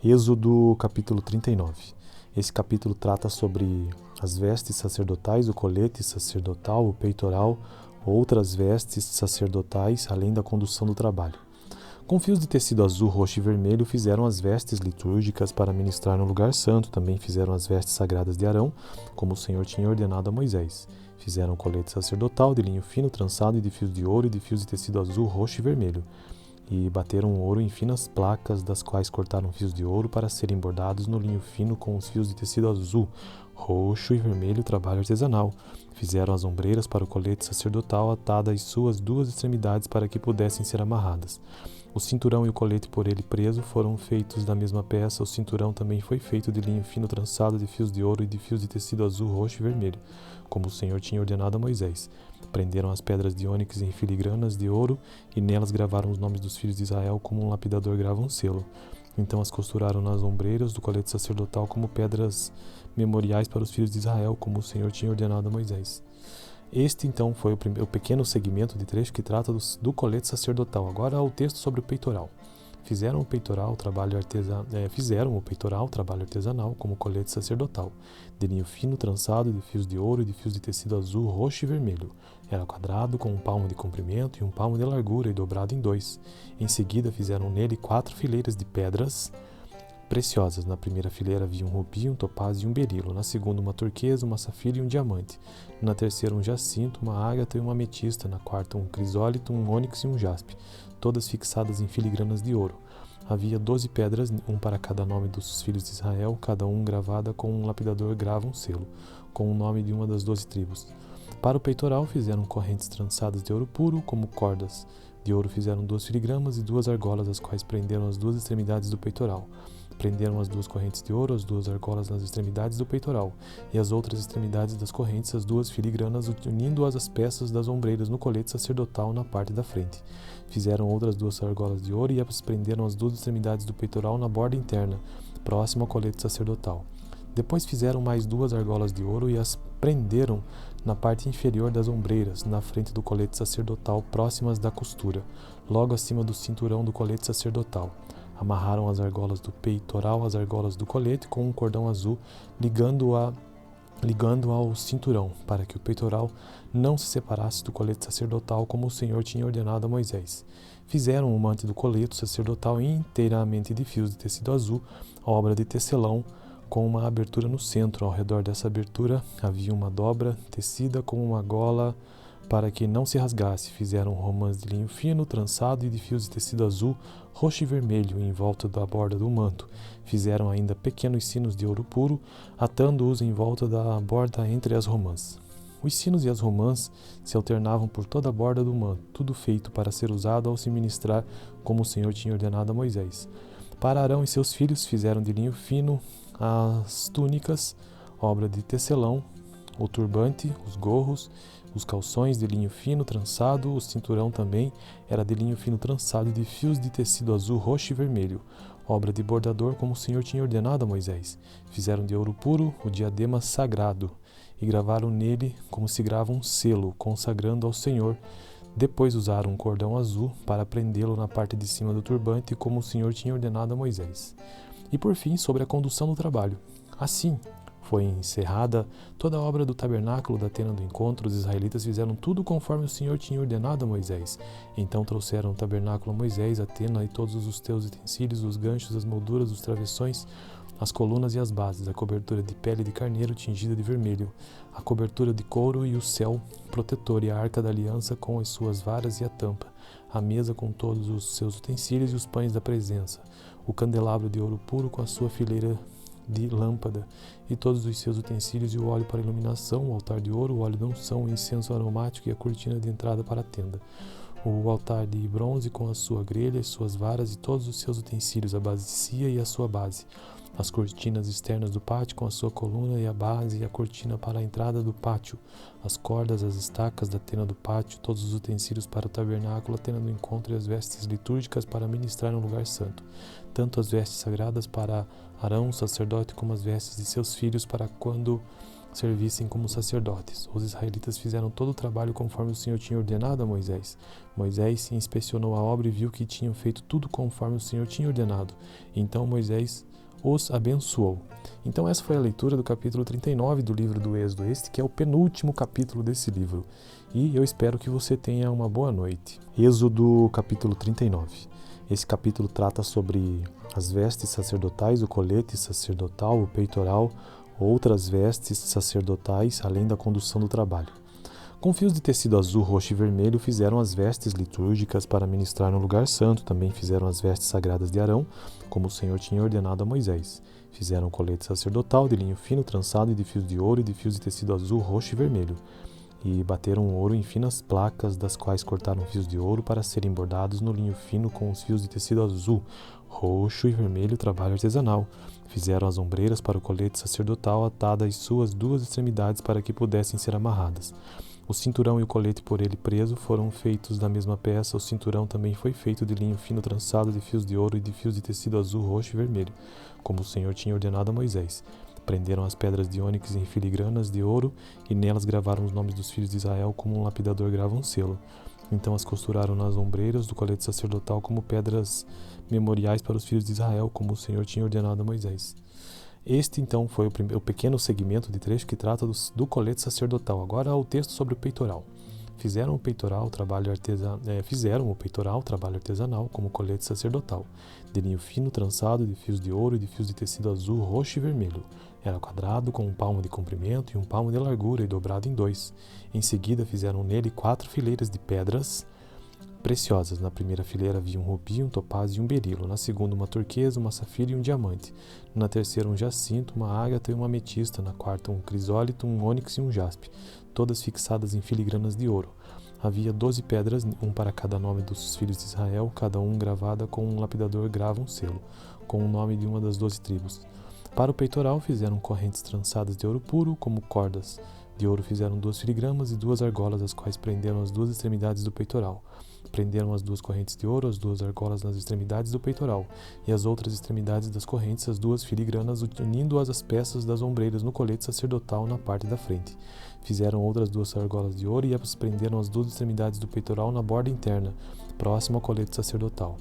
Êxodo capítulo 39. Esse capítulo trata sobre as vestes sacerdotais, o colete sacerdotal, o peitoral, outras vestes sacerdotais, além da condução do trabalho. Com fios de tecido azul, roxo e vermelho fizeram as vestes litúrgicas para ministrar no lugar santo. Também fizeram as vestes sagradas de Arão, como o Senhor tinha ordenado a Moisés. Fizeram o colete sacerdotal de linho fino trançado e de fios de ouro e de fios de tecido azul, roxo e vermelho. E bateram o ouro em finas placas, das quais cortaram fios de ouro para serem bordados no linho fino com os fios de tecido azul, roxo e vermelho, trabalho artesanal. Fizeram as ombreiras para o colete sacerdotal, atadas às suas duas extremidades para que pudessem ser amarradas. O cinturão e o colete por ele preso foram feitos da mesma peça. O cinturão também foi feito de linho fino trançado de fios de ouro e de fios de tecido azul, roxo e vermelho, como o Senhor tinha ordenado a Moisés. Prenderam as pedras de ônix em filigranas de ouro e nelas gravaram os nomes dos filhos de Israel como um lapidador grava um selo. Então as costuraram nas ombreiras do colete sacerdotal como pedras memoriais para os filhos de Israel, como o Senhor tinha ordenado a Moisés. Este, então, foi o pequeno segmento de trecho que trata do colete sacerdotal. Agora, o texto sobre o peitoral. Fizeram o peitoral trabalho artesanal como colete sacerdotal, de linho fino trançado de fios de ouro e de fios de tecido azul, roxo e vermelho. Era quadrado, com 1 palmo de comprimento e 1 palmo de largura e dobrado em 2. Em seguida, fizeram nele 4 fileiras de pedras preciosas. Na primeira fileira havia um rubi, um topázio e um berilo. Na segunda, uma turquesa, uma safira e um diamante. Na terceira, um jacinto, uma ágata e uma ametista. Na quarta, um crisólito, um ônix e um jaspe, todas fixadas em filigranas de ouro. Havia 12 pedras, um para cada nome dos filhos de Israel, cada um gravada com um lapidador grava um selo, com o nome de uma das 12 tribos. Para o peitoral fizeram correntes trançadas de ouro puro, como cordas. De ouro fizeram 2 filigramas e 2 argolas, as quais prenderam as 2 extremidades do peitoral. Prenderam as 2 correntes de ouro, as 2 argolas nas extremidades do peitoral, e as outras extremidades das correntes, as 2 filigranas, unindo-as às peças das ombreiras no colete sacerdotal na parte da frente. Fizeram outras 2 argolas de ouro e as prenderam as 2 extremidades do peitoral na borda interna, próximo ao colete sacerdotal. Depois fizeram mais 2 argolas de ouro e as prenderam na parte inferior das ombreiras, na frente do colete sacerdotal, próximas da costura, logo acima do cinturão do colete sacerdotal. Amarraram as argolas do peitoral às argolas do colete com um cordão azul, ligando ao cinturão, para que o peitoral não se separasse do colete sacerdotal, como o Senhor tinha ordenado a Moisés. Fizeram o mante do colete sacerdotal inteiramente de fios de tecido azul, obra de tecelão, com uma abertura no centro. Ao redor dessa abertura havia uma dobra tecida com uma gola para que não se rasgasse. Fizeram romãs de linho fino, trançado e de fios de tecido azul, roxo e vermelho em volta da borda do manto. Fizeram ainda pequenos sinos de ouro puro, atando-os em volta da borda entre as romãs. Os sinos e as romãs se alternavam por toda a borda do manto, tudo feito para ser usado ao se ministrar, como o Senhor tinha ordenado a Moisés. Para Arão e seus filhos fizeram de linho fino as túnicas, obra de tecelão, o turbante, os gorros, os calções de linho fino trançado, o cinturão também era de linho fino trançado de fios de tecido azul, roxo e vermelho, obra de bordador como o Senhor tinha ordenado a Moisés. Fizeram de ouro puro o diadema sagrado e gravaram nele como se grava um selo, consagrando ao Senhor. Depois usaram um cordão azul para prendê-lo na parte de cima do turbante, como o Senhor tinha ordenado a Moisés. E por fim, sobre a condução do trabalho. Assim foi encerrada toda a obra do tabernáculo da tenda do encontro. Os israelitas fizeram tudo conforme o Senhor tinha ordenado a Moisés. Então trouxeram o tabernáculo a Moisés, a tenda e todos os teus utensílios, os ganchos, as molduras, os travessões, as colunas e as bases, a cobertura de pele de carneiro tingida de vermelho, a cobertura de couro e o céu protetor e a arca da aliança com as suas varas e a tampa, a mesa com todos os seus utensílios e os pães da presença, o candelabro de ouro puro com a sua fileira de lâmpada e todos os seus utensílios e o óleo para iluminação, o altar de ouro, o óleo da unção, o incenso aromático e a cortina de entrada para a tenda, o altar de bronze com a sua grelha, as suas varas e todos os seus utensílios, a bacia e a sua base, as cortinas externas do pátio com a sua coluna e a base e a cortina para a entrada do pátio, as cordas, as estacas da tenda do pátio, todos os utensílios para o tabernáculo, a tenda do encontro e as vestes litúrgicas para ministrar no lugar santo, tanto as vestes sagradas para Arão, sacerdote, como as vestes de seus filhos para quando servissem como sacerdotes. Os israelitas fizeram todo o trabalho conforme o Senhor tinha ordenado a Moisés. Moisés inspecionou a obra e viu que tinham feito tudo conforme o Senhor tinha ordenado. Então Moisés os abençoou. Então essa foi a leitura do capítulo 39 do livro do Êxodo, este que é o penúltimo capítulo desse livro. E eu espero que você tenha uma boa noite. Êxodo capítulo 39. Esse capítulo trata sobre as vestes sacerdotais, o colete sacerdotal, o peitoral, outras vestes sacerdotais, além da condução do trabalho. Com fios de tecido azul, roxo e vermelho fizeram as vestes litúrgicas para ministrar no lugar santo. Também fizeram as vestes sagradas de Arão, como o Senhor tinha ordenado a Moisés. Fizeram o colete sacerdotal de linho fino trançado e de fios de ouro e de fios de tecido azul, roxo e vermelho. E bateram o ouro em finas placas, das quais cortaram fios de ouro para serem bordados no linho fino com os fios de tecido azul, roxo e vermelho, trabalho artesanal. Fizeram as ombreiras para o colete sacerdotal, atadas às suas duas extremidades para que pudessem ser amarradas. O cinturão e o colete por ele preso foram feitos da mesma peça. O cinturão também foi feito de linho fino trançado de fios de ouro e de fios de tecido azul, roxo e vermelho, como o Senhor tinha ordenado a Moisés. Prenderam as pedras de ônix em filigranas de ouro e nelas gravaram os nomes dos filhos de Israel como um lapidador grava um selo. Então as costuraram nas ombreiras do colete sacerdotal como pedras memoriais para os filhos de Israel, como o Senhor tinha ordenado a Moisés. Este, então, foi o pequeno segmento de trecho que trata do colete sacerdotal. Agora o texto sobre o peitoral. Fizeram o peitoral trabalho artesanal como colete sacerdotal, de linho fino trançado de fios de ouro e de fios de tecido azul, roxo e vermelho. Era quadrado, com um palmo de comprimento e um palmo de largura e dobrado em 2. Em seguida fizeram nele 4 fileiras de pedras preciosas. Na primeira fileira havia um rubi, um topázio e um berilo. Na segunda, uma turquesa, uma safira e um diamante. Na terceira, um jacinto, uma ágata e uma ametista. Na quarta, um crisólito, um ônix e um jaspe, todas fixadas em filigranas de ouro. Havia 12 pedras, um para cada nome dos filhos de Israel, cada um gravada com um lapidador grava um selo, com o nome de uma das 12 tribos. Para o peitoral fizeram correntes trançadas de ouro puro, como cordas. De ouro fizeram 2 filigramas e 2 argolas, as quais prenderam as 2 extremidades do peitoral. Prenderam as 2 correntes de ouro, as 2 argolas nas extremidades do peitoral, e as outras extremidades das correntes, as 2 filigranas, unindo-as às peças das ombreiras no colete sacerdotal na parte da frente. Fizeram outras 2 argolas de ouro e as prenderam as 2 extremidades do peitoral na borda interna, próximo ao colete sacerdotal.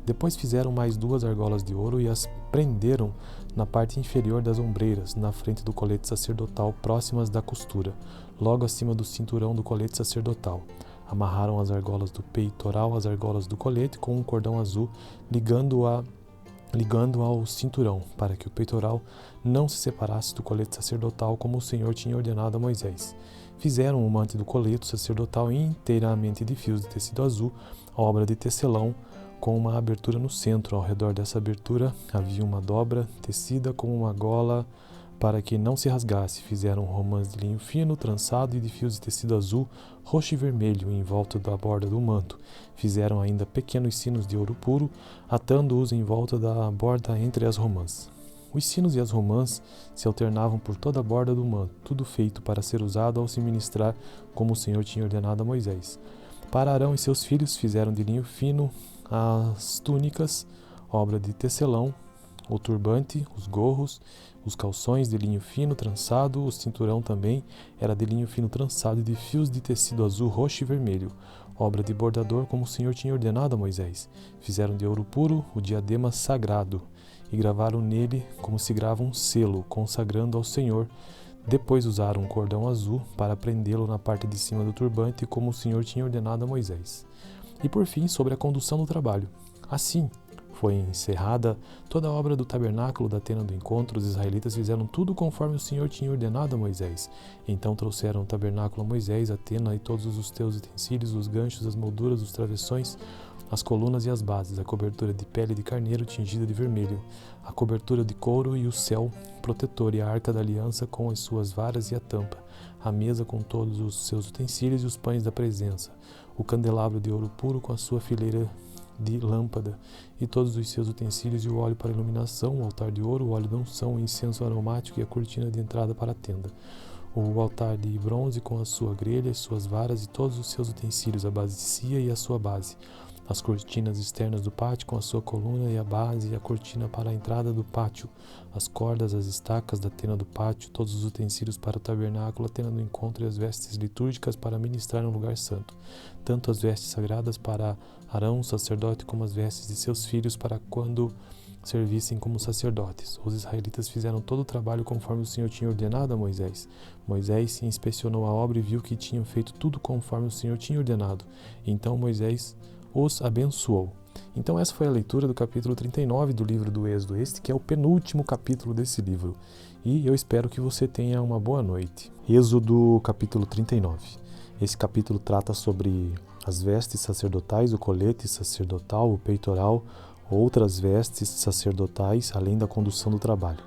Depois fizeram mais 2 argolas de ouro e as prenderam na parte inferior das ombreiras, na frente do colete sacerdotal, próximas da costura, logo acima do cinturão do colete sacerdotal. Amarraram as argolas do peitoral às argolas do colete com um cordão azul, ligando ao cinturão, para que o peitoral não se separasse do colete sacerdotal, como o Senhor tinha ordenado a Moisés. Fizeram o mante do colete sacerdotal inteiramente de fios de tecido azul, obra de tecelão, com uma abertura no centro. Ao redor dessa abertura havia uma dobra tecida com uma gola para que não se rasgasse. Fizeram romãs de linho fino, trançado e de fios de tecido azul, roxo e vermelho em volta da borda do manto. Fizeram ainda pequenos sinos de ouro puro, atando-os em volta da borda entre as romãs. Os sinos e as romãs se alternavam por toda a borda do manto, tudo feito para ser usado ao se ministrar, como o Senhor tinha ordenado a Moisés. Para Arão e seus filhos fizeram de linho fino as túnicas, obra de tecelão, o turbante, os gorros, os calções de linho fino trançado, o cinturão também era de linho fino trançado e de fios de tecido azul, roxo e vermelho, obra de bordador, como o Senhor tinha ordenado a Moisés. Fizeram de ouro puro o diadema sagrado e gravaram nele como se grava um selo, consagrando ao Senhor. Depois usaram um cordão azul para prendê-lo na parte de cima do turbante, como o Senhor tinha ordenado a Moisés. E por fim, sobre a condução do trabalho. Assim foi encerrada toda a obra do tabernáculo da tenda do encontro. Os israelitas fizeram tudo conforme o Senhor tinha ordenado a Moisés. Então trouxeram o tabernáculo a Moisés, a tenda e todos os teus utensílios, os ganchos, as molduras, os travessões, as colunas e as bases, a cobertura de pele de carneiro tingida de vermelho, a cobertura de couro e o céu protetor e a arca da aliança com as suas varas e a tampa, a mesa com todos os seus utensílios e os pães da presença, o candelabro de ouro puro com a sua fileira de lâmpada e todos os seus utensílios e o óleo para iluminação, o altar de ouro, o óleo da unção, o incenso aromático e a cortina de entrada para a tenda. O altar de bronze com a sua grelha, as suas varas e todos os seus utensílios, a bacia e a sua base. as cortinas externas do pátio com a sua coluna e a base e a cortina para a entrada do pátio, as cordas, as estacas da tenda do pátio, todos os utensílios para o tabernáculo, a tenda do encontro e as vestes litúrgicas para ministrar no lugar santo, tanto as vestes sagradas para Arão, sacerdote, como as vestes de seus filhos para quando servissem como sacerdotes. Os israelitas fizeram todo o trabalho conforme o Senhor tinha ordenado a Moisés. Moisés inspecionou a obra e viu que tinham feito tudo conforme o Senhor tinha ordenado. Então Moisés os abençoou. Então essa foi a leitura do capítulo 39 do livro do Êxodo, este que é o penúltimo capítulo desse livro. E eu espero que você tenha uma boa noite. Êxodo capítulo 39. Esse capítulo trata sobre as vestes sacerdotais, o colete sacerdotal, o peitoral, outras vestes sacerdotais, além da condução do trabalho.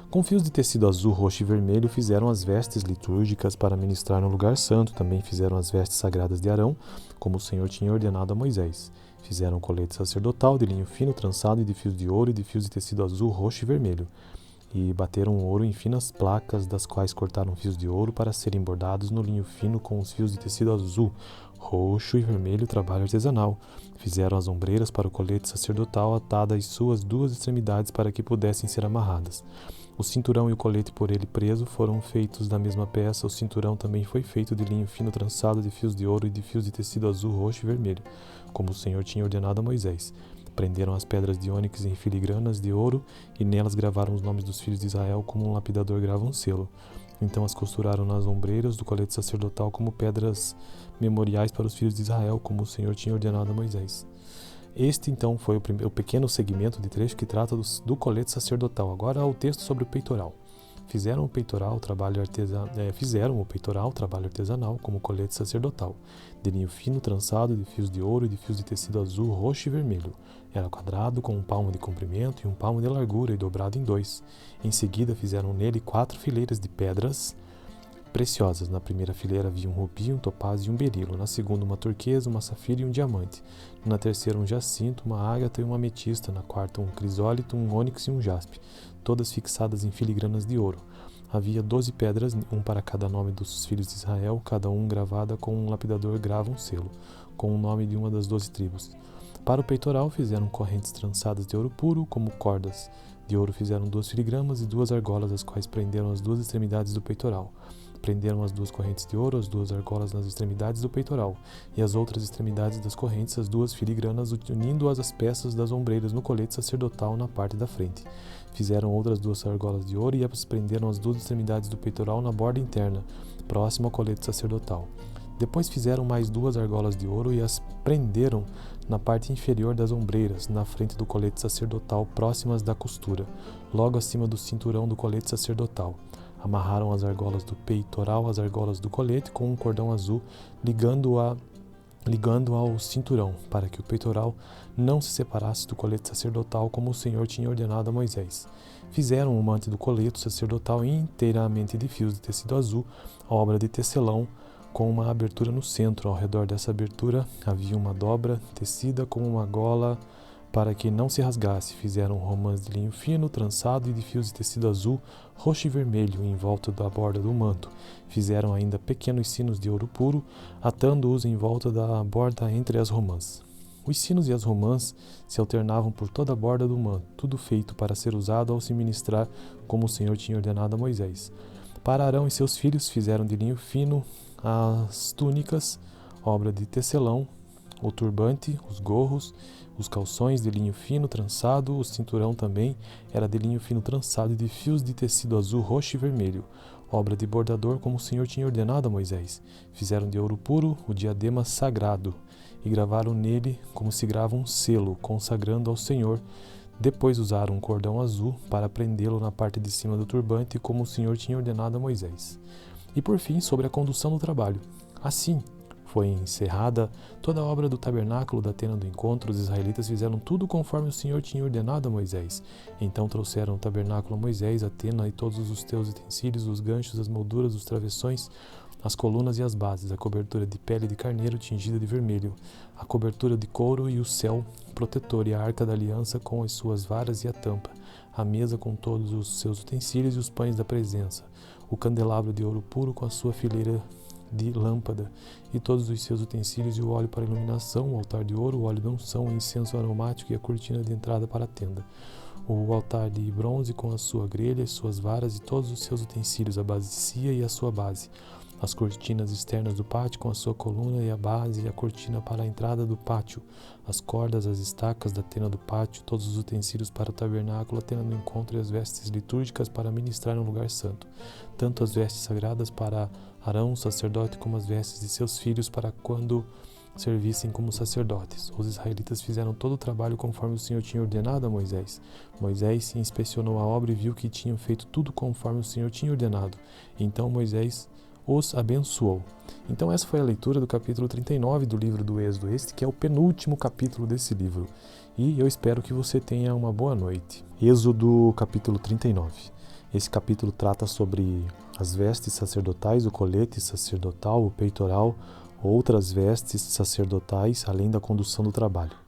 Com fios de tecido azul, roxo e vermelho fizeram as vestes litúrgicas para ministrar no lugar santo. Também fizeram as vestes sagradas de Arão, como o Senhor tinha ordenado a Moisés. Fizeram o colete sacerdotal de linho fino trançado e de fios de ouro e de fios de tecido azul, roxo e vermelho. E bateram o ouro em finas placas, das quais cortaram fios de ouro para serem bordados no linho fino com os fios de tecido azul, roxo e vermelho, trabalho artesanal. Fizeram as ombreiras para o colete sacerdotal, atadas às suas duas extremidades para que pudessem ser amarradas. O cinturão e o colete por ele preso foram feitos da mesma peça. O cinturão também foi feito de linho fino trançado de fios de ouro e de fios de tecido azul, roxo e vermelho, como o Senhor tinha ordenado a Moisés. Prenderam as pedras de ônix em filigranas de ouro e nelas gravaram os nomes dos filhos de Israel como um lapidador grava um selo. Então as costuraram nas ombreiras do colete sacerdotal como pedras memoriais para os filhos de Israel, como o Senhor tinha ordenado a Moisés. Este, então, foi o pequeno segmento de trecho que trata do colete sacerdotal. Agora, o texto sobre o peitoral. Fizeram o peitoral trabalho artesanal como colete sacerdotal, de linho fino trançado de fios de ouro e de fios de tecido azul, roxo e vermelho. Era quadrado, com um palmo de comprimento e um palmo de largura e dobrado em dois. Em seguida fizeram nele 4 fileiras de pedras preciosas. Na primeira fileira havia um rubi, um topázio e um berilo. Na segunda, uma turquesa, uma safira e um diamante. Na terceira, um jacinto, uma ágata e uma ametista. Na quarta, um crisólito, um ônix e um jaspe, todas fixadas em filigranas de ouro. Havia 12 pedras, um para cada nome dos filhos de Israel, cada um gravada com um lapidador grava um selo, com o nome de uma das 12 tribos. Para o peitoral fizeram correntes trançadas de ouro puro, como cordas. De ouro fizeram 2 filigramas e 2 argolas, as quais prenderam as 2 extremidades do peitoral. Prenderam as 2 correntes de ouro, as 2 argolas nas extremidades do peitoral, e as outras extremidades das correntes, as 2 filigranas, unindo-as às peças das ombreiras no colete sacerdotal na parte da frente. Fizeram outras 2 argolas de ouro e as prenderam as 2 extremidades do peitoral na borda interna, próximo ao colete sacerdotal. Depois fizeram mais 2 argolas de ouro e as prenderam na parte inferior das ombreiras, na frente do colete sacerdotal, próximas da costura, logo acima do cinturão do colete sacerdotal. Amarraram as argolas do peitoral às argolas do colete com um cordão azul, ligando ao cinturão, para que o peitoral não se separasse do colete sacerdotal, como o Senhor tinha ordenado a Moisés. Fizeram o mante do colete sacerdotal inteiramente de fios de tecido azul, obra de tecelão, com uma abertura no centro. Ao redor dessa abertura havia uma dobra tecida com uma gola para que não se rasgasse. Fizeram romãs de linho fino, trançado e de fios de tecido azul, roxo e vermelho em volta da borda do manto. Fizeram ainda pequenos sinos de ouro puro, atando-os em volta da borda entre as romãs. Os sinos e as romãs se alternavam por toda a borda do manto, tudo feito para ser usado ao se ministrar, como o Senhor tinha ordenado a Moisés. Para Arão e seus filhos fizeram de linho fino as túnicas, obra de tecelão, o turbante, os gorros, os calções de linho fino trançado, o cinturão também era de linho fino trançado e de fios de tecido azul, roxo e vermelho, obra de bordador como o Senhor tinha ordenado a Moisés. Fizeram de ouro puro o diadema sagrado e gravaram nele como se grava um selo, consagrando ao Senhor. Depois usaram um cordão azul para prendê-lo na parte de cima do turbante, como o Senhor tinha ordenado a Moisés. E por fim, sobre a condução do trabalho. Assim foi encerrada toda a obra do tabernáculo da tenda do encontro. Os israelitas fizeram tudo conforme o Senhor tinha ordenado a Moisés. Então trouxeram o tabernáculo a Moisés, a tenda e todos os teus utensílios, os ganchos, as molduras, os travessões, as colunas e as bases, a cobertura de pele de carneiro tingida de vermelho, a cobertura de couro e o céu protetor e a arca da aliança com as suas varas e a tampa, a mesa com todos os seus utensílios e os pães da presença, o candelabro de ouro puro com a sua fileira de lâmpada, e todos os seus utensílios, e o óleo para iluminação, o altar de ouro, o óleo de unção, o incenso aromático e a cortina de entrada para a tenda. O altar de bronze com a sua grelha, as suas varas e todos os seus utensílios, a bacia e a sua base. As cortinas externas do pátio com a sua coluna e a base e a cortina para a entrada do pátio. As cordas, as estacas da tenda do pátio, todos os utensílios para o tabernáculo, a tenda do encontro e as vestes litúrgicas para ministrar no lugar santo. Tanto as vestes sagradas para Arão, sacerdote, como as vestes de seus filhos para quando servissem como sacerdotes. Os israelitas fizeram todo o trabalho conforme o Senhor tinha ordenado a Moisés. Moisés inspecionou a obra e viu que tinham feito tudo conforme o Senhor tinha ordenado. Então Moisés os abençoou. Então essa foi a leitura do capítulo 39 do livro do Êxodo, este que é o penúltimo capítulo desse livro. E eu espero que você tenha uma boa noite. Êxodo capítulo 39. Esse capítulo trata sobre as vestes sacerdotais, o colete sacerdotal, o peitoral, outras vestes sacerdotais, além da condução do trabalho.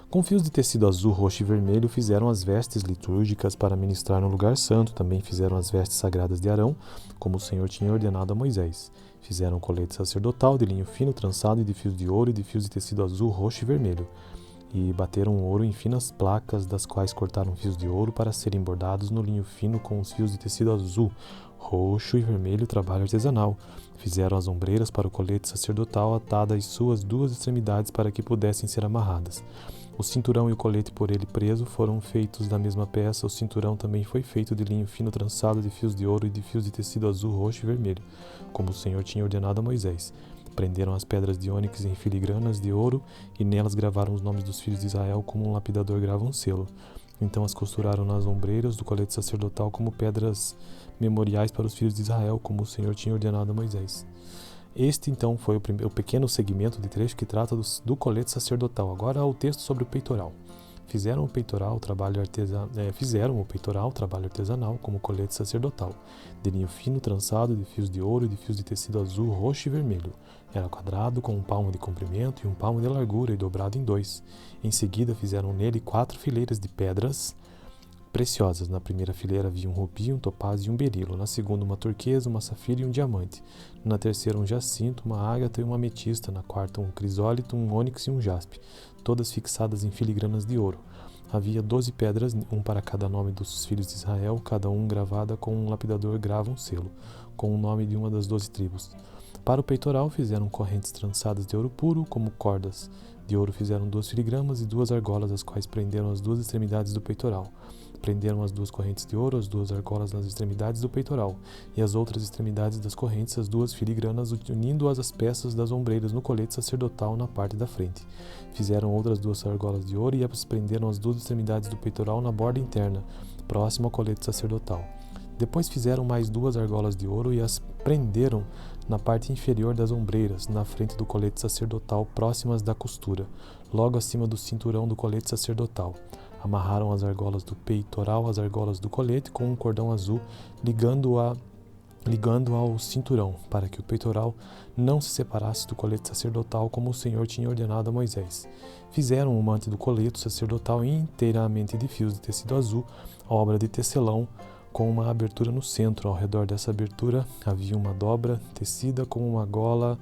Com fios de tecido azul, roxo e vermelho fizeram as vestes litúrgicas para ministrar no lugar santo. Também fizeram as vestes sagradas de Arão, como o Senhor tinha ordenado a Moisés. Fizeram o colete sacerdotal de linho fino, trançado e de fios de ouro e de fios de tecido azul, roxo e vermelho. E bateram o ouro em finas placas, das quais cortaram fios de ouro para serem bordados no linho fino com os fios de tecido azul, roxo e vermelho, trabalho artesanal. Fizeram as ombreiras para o colete sacerdotal, atadas às suas duas extremidades para que pudessem ser amarradas. O cinturão e o colete por ele preso foram feitos da mesma peça. O cinturão também foi feito de linho fino trançado de fios de ouro e de fios de tecido azul, roxo e vermelho, como o Senhor tinha ordenado a Moisés. Prenderam as pedras de ônix em filigranas de ouro e nelas gravaram os nomes dos filhos de Israel como um lapidador grava um selo. Então as costuraram nas ombreiras do colete sacerdotal como pedras memoriais para os filhos de Israel, como o Senhor tinha ordenado a Moisés. Este, então, foi o pequeno segmento de trecho que trata do colete sacerdotal. Agora, o texto sobre o peitoral. Fizeram o peitoral trabalho artesanal como colete sacerdotal, de linho fino trançado de fios de ouro e de fios de tecido azul, roxo e vermelho. Era quadrado, com 1 palmo de comprimento e 1 palmo de largura e dobrado em 2. Em seguida fizeram nele 4 fileiras de pedras preciosas. Na primeira fileira havia um rubi, um topázio e um berilo. Na segunda, uma turquesa, uma safira e um diamante. Na terceira, um jacinto, uma ágata e uma ametista. Na quarta, um crisólito, um ônix e um jaspe, todas fixadas em filigranas de ouro. Havia 12 pedras, um para cada nome dos filhos de Israel, cada um gravada com um lapidador grava um selo, com o nome de uma das 12 tribos. Para o peitoral fizeram correntes trançadas de ouro puro, como cordas. De ouro fizeram 2 filigramas e 2 argolas, as quais prenderam as 2 extremidades do peitoral. Prenderam as 2 correntes de ouro, as 2 argolas nas extremidades do peitoral, e as outras extremidades das correntes, as 2 filigranas, unindo-as às peças das ombreiras no colete sacerdotal na parte da frente. Fizeram outras 2 argolas de ouro e as prenderam as 2 extremidades do peitoral na borda interna, próximo ao colete sacerdotal. Depois fizeram mais 2 argolas de ouro e as prenderam na parte inferior das ombreiras, na frente do colete sacerdotal, próximas da costura, logo acima do cinturão do colete sacerdotal. Amarraram as argolas do peitoral às argolas do colete com um cordão azul, ligando ao cinturão, para que o peitoral não se separasse do colete sacerdotal, como o Senhor tinha ordenado a Moisés. Fizeram o mante do colete sacerdotal inteiramente de fios de tecido azul, obra de tecelão, com uma abertura no centro. Ao redor dessa abertura havia uma dobra tecida com uma gola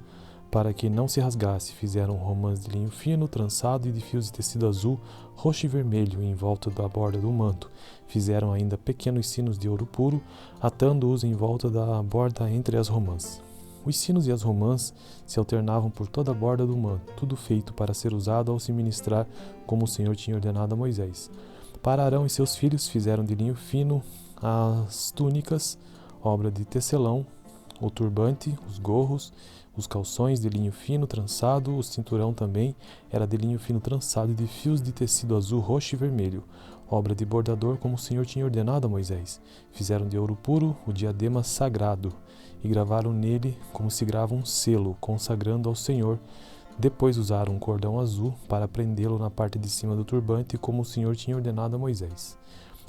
para que não se rasgasse. Fizeram romãs de linho fino, trançado e de fios de tecido azul, roxo e vermelho em volta da borda do manto. Fizeram ainda pequenos sinos de ouro puro, atando-os em volta da borda entre as romãs. Os sinos e as romãs se alternavam por toda a borda do manto, tudo feito para ser usado ao se ministrar, como o Senhor tinha ordenado a Moisés. Para Arão e seus filhos fizeram de linho fino as túnicas, obra de tecelão, o turbante, os gorros, os calções de linho fino trançado, o cinturão também era de linho fino trançado e de fios de tecido azul, roxo e vermelho, obra de bordador, como o Senhor tinha ordenado a Moisés. Fizeram de ouro puro o diadema sagrado e gravaram nele como se grava um selo, consagrando ao Senhor. Depois usaram um cordão azul para prendê-lo na parte de cima do turbante, como o Senhor tinha ordenado a Moisés.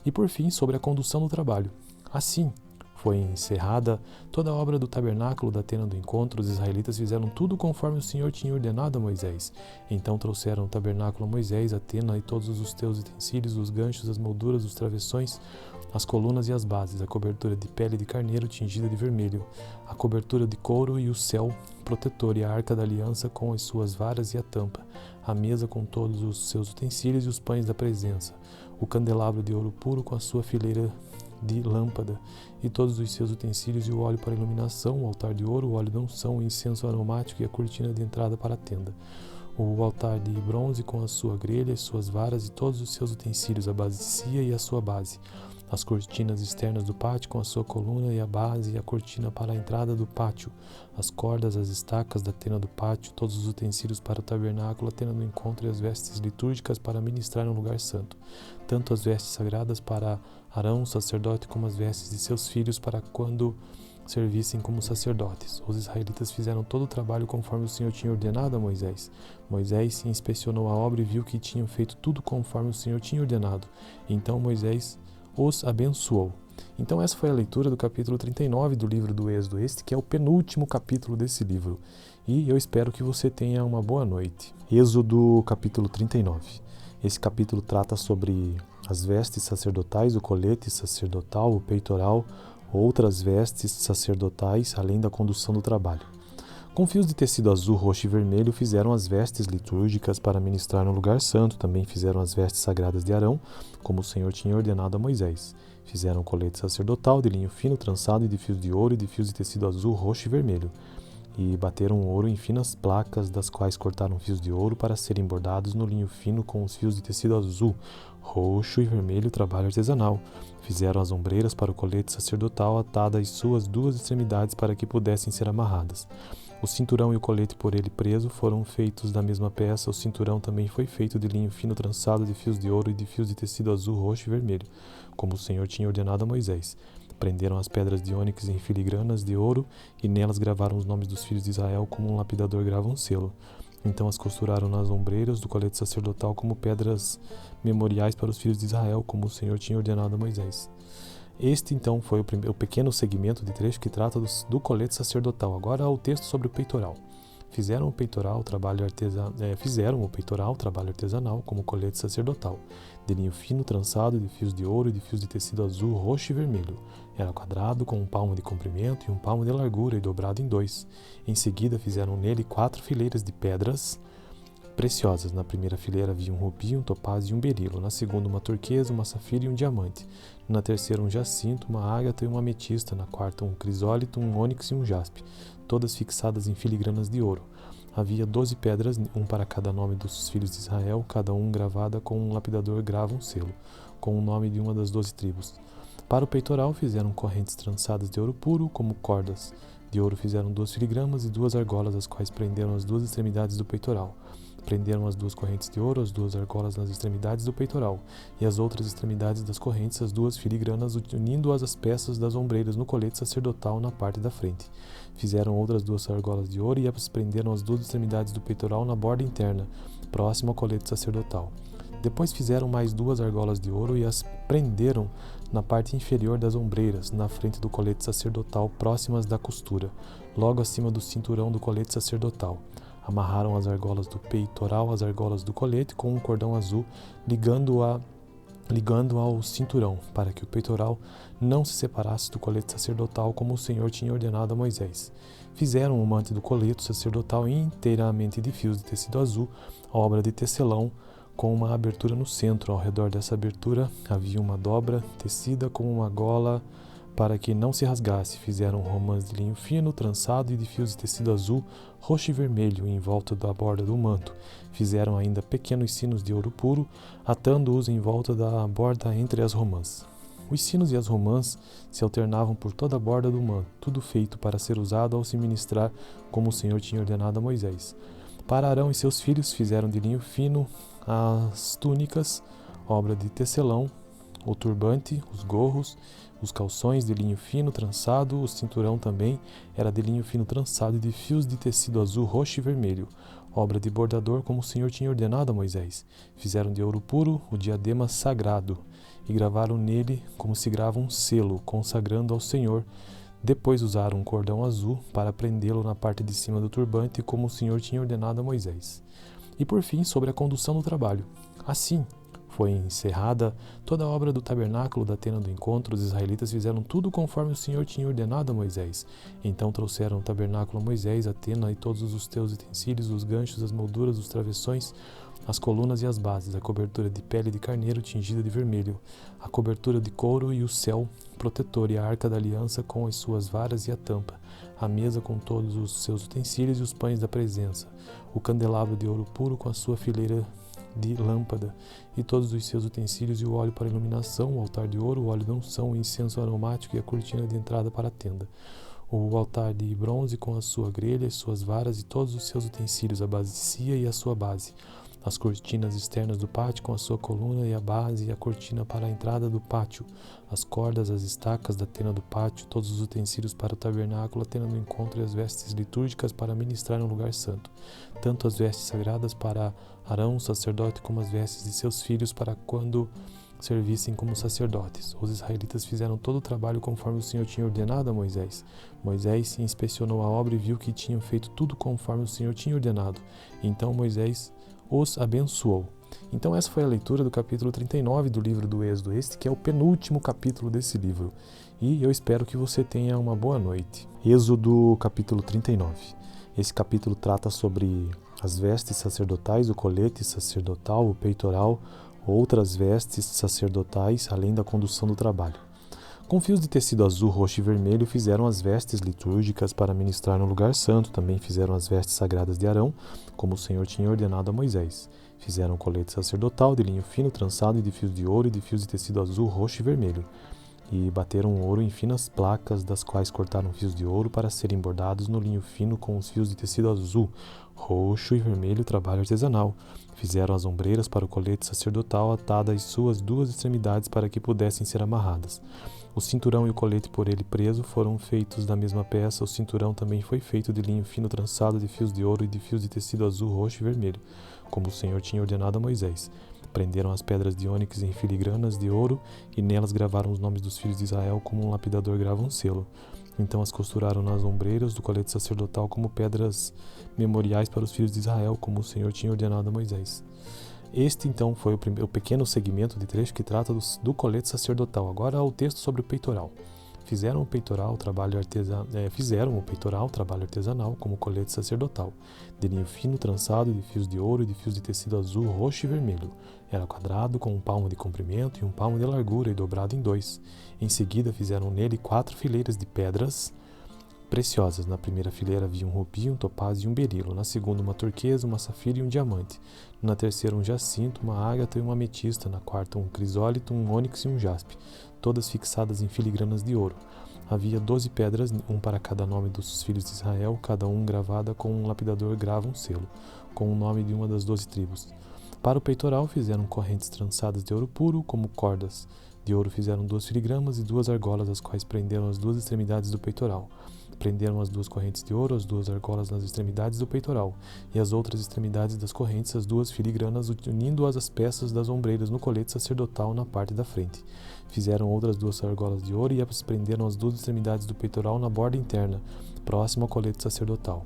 E por fim, sobre a condução do trabalho. Assim, foi encerrada toda a obra do tabernáculo da tenda do encontro, os israelitas fizeram tudo conforme o Senhor tinha ordenado a Moisés. Então trouxeram o tabernáculo a Moisés, a tenda e todos os teus utensílios, os ganchos, as molduras, os travessões, as colunas e as bases, a cobertura de pele de carneiro tingida de vermelho, a cobertura de couro e o céu protetor e a arca da aliança com as suas varas e a tampa, a mesa com todos os seus utensílios e os pães da presença, o candelabro de ouro puro com a sua fileira de lâmpada e todos os seus utensílios e o óleo para iluminação, o altar de ouro, o óleo da unção, o incenso aromático e a cortina de entrada para a tenda. O altar de bronze com a sua grelha, as suas varas e todos os seus utensílios, a bacia e a sua base. As cortinas externas do pátio com a sua coluna e a base e a cortina para a entrada do pátio, as cordas, as estacas da tenda do pátio, todos os utensílios para o tabernáculo, a tenda do encontro e as vestes litúrgicas para ministrar no lugar santo, tanto as vestes sagradas para Arão, sacerdote, como as vestes de seus filhos para quando servissem como sacerdotes. Os israelitas fizeram todo o trabalho conforme o Senhor tinha ordenado a Moisés. Moisés inspecionou a obra e viu que tinham feito tudo conforme o Senhor tinha ordenado. Então Moisés os abençoou. Então essa foi a leitura do capítulo 39 do livro do Êxodo, este que é o penúltimo capítulo desse livro. E eu espero que você tenha uma boa noite. Êxodo capítulo 39. Esse capítulo trata sobre as vestes sacerdotais, o colete sacerdotal, o peitoral, outras vestes sacerdotais, além da condução do trabalho. Com fios de tecido azul, roxo e vermelho fizeram as vestes litúrgicas para ministrar no lugar santo. Também fizeram as vestes sagradas de Arão, como o Senhor tinha ordenado a Moisés. Fizeram o colete sacerdotal de linho fino trançado e de fios de ouro e de fios de tecido azul, roxo e vermelho. E bateram o ouro em finas placas, das quais cortaram fios de ouro para serem bordados no linho fino com os fios de tecido azul, roxo e vermelho, trabalho artesanal. Fizeram as ombreiras para o colete sacerdotal, atadas às suas duas extremidades para que pudessem ser amarradas. O cinturão e o colete por ele preso foram feitos da mesma peça. O cinturão também foi feito de linho fino trançado de fios de ouro e de fios de tecido azul, roxo e vermelho, como o Senhor tinha ordenado a Moisés. Prenderam as pedras de ônix em filigranas de ouro e nelas gravaram os nomes dos filhos de Israel como um lapidador grava um selo. Então as costuraram nas ombreiras do colete sacerdotal como pedras memoriais para os filhos de Israel, como o Senhor tinha ordenado a Moisés. Este, então, foi o pequeno segmento de trecho que trata do colete sacerdotal. Agora, o texto sobre o peitoral. Fizeram o peitoral, trabalho artesanal, como colete sacerdotal, de linho fino trançado de fios de ouro e de fios de tecido azul, roxo e vermelho. Era quadrado, com 1 palmo de comprimento e 1 palmo de largura e dobrado em 2. Em seguida, fizeram nele 4 fileiras de pedras preciosas. Na primeira fileira havia um rubi, um topázio e um berilo. Na segunda, uma turquesa, uma safira e um diamante. Na terceira, um jacinto, uma ágata e uma ametista. Na quarta, um crisólito, um ônix e um jaspe, todas fixadas em filigranas de ouro. Havia 12 pedras, um para cada nome dos filhos de Israel, cada um gravada com um lapidador grava um selo, com o nome de uma das 12 tribos. Para o peitoral fizeram correntes trançadas de ouro puro, como cordas. De ouro fizeram 2 filigramas e 2 argolas, as quais prenderam as 2 extremidades do peitoral. Prenderam as 2 correntes de ouro, as 2 argolas nas extremidades do peitoral, e as outras extremidades das correntes, as 2 filigranas, unindo-as às peças das ombreiras no colete sacerdotal na parte da frente. Fizeram outras 2 argolas de ouro e as prenderam as 2 extremidades do peitoral na borda interna, próximo ao colete sacerdotal. Depois fizeram mais 2 argolas de ouro e as prenderam na parte inferior das ombreiras, na frente do colete sacerdotal, próximas da costura, logo acima do cinturão do colete sacerdotal. Amarraram as argolas do peitoral às argolas do colete com um cordão azul, ligando ao cinturão, para que o peitoral não se separasse do colete sacerdotal, como o Senhor tinha ordenado a Moisés. Fizeram o mante do colete sacerdotal inteiramente de fios de tecido azul, obra de tecelão, com uma abertura no centro. Ao redor dessa abertura havia uma dobra tecida com uma gola para que não se rasgasse. Fizeram romãs de linho fino, trançado e de fios de tecido azul, roxo e vermelho em volta da borda do manto. Fizeram ainda pequenos sinos de ouro puro, atando-os em volta da borda entre as romãs. Os sinos e as romãs se alternavam por toda a borda do manto, tudo feito para ser usado ao se ministrar, como o Senhor tinha ordenado a Moisés. Para Arão e seus filhos fizeram de linho fino as túnicas, obra de tecelão, o turbante, os gorros, os calções de linho fino trançado, o cinturão também era de linho fino trançado e de fios de tecido azul, roxo e vermelho, obra de bordador, como o Senhor tinha ordenado a Moisés. Fizeram de ouro puro o diadema sagrado e gravaram nele como se grava um selo, consagrando ao Senhor. Depois usaram um cordão azul para prendê-lo na parte de cima do turbante, como o Senhor tinha ordenado a Moisés. E por fim, sobre a condução do trabalho. Assim foi encerrada toda a obra do tabernáculo da tenda do encontro. Os israelitas fizeram tudo conforme o Senhor tinha ordenado a Moisés. Então trouxeram o tabernáculo a Moisés, a tenda e todos os teus utensílios, os ganchos, as molduras, os travessões, as colunas e as bases, a cobertura de pele de carneiro tingida de vermelho, a cobertura de couro e o céu protetor e a arca da aliança com as suas varas e a tampa, a mesa com todos os seus utensílios e os pães da presença, o candelabro de ouro puro com a sua fileira de lâmpada e todos os seus utensílios e o óleo para iluminação, o altar de ouro, o óleo de unção, o incenso aromático e a cortina de entrada para a tenda, o altar de bronze com a sua grelha, as suas varas e todos os seus utensílios, a bacia e a sua base, as cortinas externas do pátio com a sua coluna e a base e a cortina para a entrada do pátio, as cordas, as estacas da tenda do pátio, todos os utensílios para o tabernáculo, a tenda do encontro e as vestes litúrgicas para ministrar no lugar santo, tanto as vestes sagradas para Arão, sacerdote, como as vestes de seus filhos para quando servissem como sacerdotes. Os israelitas fizeram todo o trabalho conforme o Senhor tinha ordenado a Moisés. Moisés inspecionou a obra e viu que tinham feito tudo conforme o Senhor tinha ordenado. Então Moisés os abençoou. Então essa foi a leitura do capítulo 39 do livro do Êxodo, este que é o penúltimo capítulo desse livro. E eu espero que você tenha uma boa noite. Êxodo capítulo 39. Esse capítulo trata sobre as vestes sacerdotais, o colete sacerdotal, o peitoral, outras vestes sacerdotais, além da condução do trabalho. Com fios de tecido azul, roxo e vermelho fizeram as vestes litúrgicas para ministrar no lugar santo. Também fizeram as vestes sagradas de Arão, como o Senhor tinha ordenado a Moisés. Fizeram o colete sacerdotal de linho fino trançado e de fios de ouro e de fios de tecido azul, roxo e vermelho. E bateram o ouro em finas placas, das quais cortaram fios de ouro para serem bordados no linho fino com os fios de tecido azul, roxo e vermelho, trabalho artesanal. Fizeram as ombreiras para o colete sacerdotal, atadas às suas duas extremidades para que pudessem ser amarradas. O cinturão e o colete por ele preso foram feitos da mesma peça. O cinturão também foi feito de linho fino trançado de fios de ouro e de fios de tecido azul, roxo e vermelho, como o Senhor tinha ordenado a Moisés. Prenderam as pedras de ônix em filigranas de ouro e nelas gravaram os nomes dos filhos de Israel como um lapidador grava um selo. Então as costuraram nas ombreiras do colete sacerdotal como pedras memoriais para os filhos de Israel, como o Senhor tinha ordenado a Moisés. Este, então, foi o pequeno segmento de trecho que trata do colete sacerdotal. Agora, o texto sobre o peitoral. Fizeram o peitoral trabalho artesanal como colete sacerdotal, de linho fino trançado de fios de ouro e de fios de tecido azul, roxo e vermelho. Era quadrado, com um palmo de comprimento e um palmo de largura e dobrado em dois. Em seguida, fizeram nele 4 fileiras de pedras preciosas. Na primeira fileira havia um rubi, um topázio e um berilo. Na segunda, uma turquesa, uma safira e um diamante. Na terceira, um jacinto, uma ágata e uma ametista. Na quarta, um crisólito, um ônix e um jaspe, todas fixadas em filigranas de ouro. Havia 12 pedras, um para cada nome dos filhos de Israel, cada um gravada com um lapidador grava um selo, com o nome de uma das 12 tribos. Para o peitoral fizeram correntes trançadas de ouro puro, como cordas. De ouro fizeram 2 filigramas e 2 argolas, as quais prenderam as 2 extremidades do peitoral. Prenderam as 2 correntes de ouro, as 2 argolas nas extremidades do peitoral, e as outras extremidades das correntes, as 2 filigranas, unindo-as às peças das ombreiras no colete sacerdotal na parte da frente. Fizeram outras 2 argolas de ouro e as prenderam as 2 extremidades do peitoral na borda interna, próximo ao colete sacerdotal.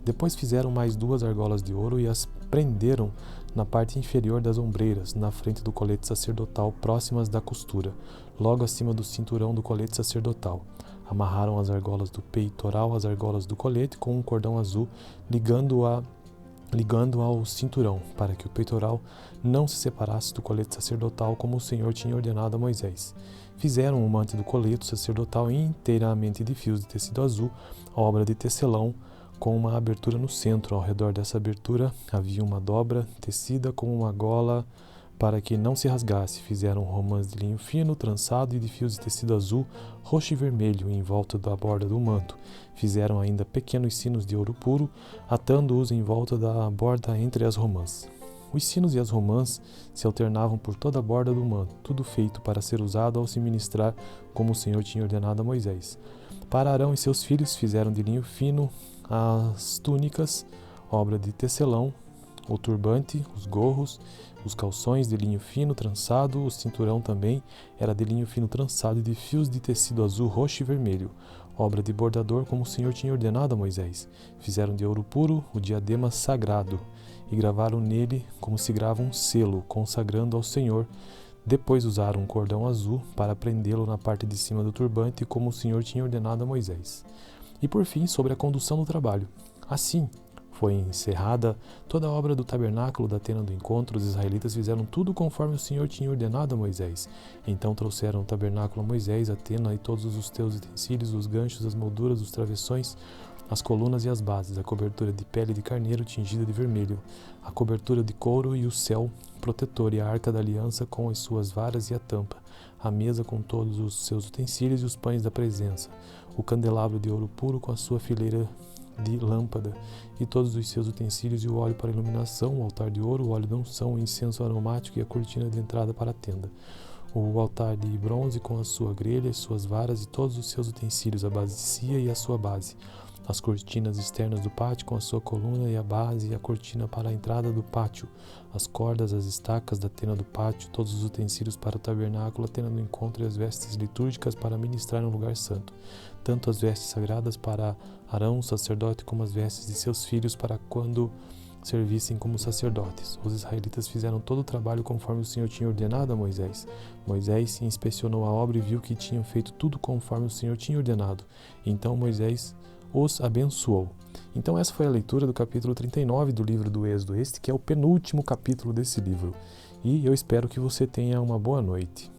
Depois fizeram mais 2 argolas de ouro e as prenderam na parte inferior das ombreiras, na frente do colete sacerdotal, próximas da costura, logo acima do cinturão do colete sacerdotal. Amarraram as argolas do peitoral às argolas do colete com um cordão azul, ligando ao cinturão, para que o peitoral não se separasse do colete sacerdotal, como o Senhor tinha ordenado a Moisés. Fizeram o mante do colete sacerdotal inteiramente de fios de tecido azul, obra de tecelão, com uma abertura no centro. Ao redor dessa abertura havia uma dobra tecida com uma gola para que não se rasgasse. Fizeram romãs de linho fino, trançado e de fios de tecido azul, roxo e vermelho em volta da borda do manto. Fizeram ainda pequenos sinos de ouro puro, atando-os em volta da borda entre as romãs. Os sinos e as romãs se alternavam por toda a borda do manto, tudo feito para ser usado ao se ministrar, como o Senhor tinha ordenado a Moisés. Para Arão e seus filhos fizeram de linho fino as túnicas, obra de tecelão, o turbante, os gorros, os calções de linho fino trançado, o cinturão também era de linho fino trançado e de fios de tecido azul, roxo e vermelho, obra de bordador como o Senhor tinha ordenado a Moisés. Fizeram de ouro puro o diadema sagrado e gravaram nele como se grava um selo, consagrando ao Senhor. Depois usaram um cordão azul para prendê-lo na parte de cima do turbante, como o Senhor tinha ordenado a Moisés. E por fim, sobre a condução do trabalho. Assim, foi encerrada toda a obra do tabernáculo da tenda do encontro. Os israelitas fizeram tudo conforme o Senhor tinha ordenado a Moisés. Então trouxeram o tabernáculo a Moisés, a tenda e todos os teus utensílios, os ganchos, as molduras, os travessões, as colunas e as bases, a cobertura de pele de carneiro tingida de vermelho, a cobertura de couro e o céu protetor e a arca da aliança com as suas varas e a tampa, a mesa com todos os seus utensílios e os pães da presença, o candelabro de ouro puro com a sua fileira de lâmpada e todos os seus utensílios e o óleo para iluminação, o altar de ouro, o óleo de unção, o incenso aromático e a cortina de entrada para a tenda, o altar de bronze com a sua grelha, as suas varas e todos os seus utensílios, a bacia e a sua base, as cortinas externas do pátio com a sua coluna e a base e a cortina para a entrada do pátio, as cordas, as estacas da tenda do pátio, todos os utensílios para o tabernáculo, a tenda do encontro e as vestes litúrgicas para ministrar no lugar santo, tanto as vestes sagradas para Arão, sacerdote, como as vestes de seus filhos para quando servissem como sacerdotes. Os israelitas fizeram todo o trabalho conforme o Senhor tinha ordenado a Moisés. Moisés inspecionou a obra e viu que tinham feito tudo conforme o Senhor tinha ordenado. Então Moisés os abençoou. Então essa foi a leitura do capítulo 39 do livro do Êxodo, este que é o penúltimo capítulo desse livro. E eu espero que você tenha uma boa noite.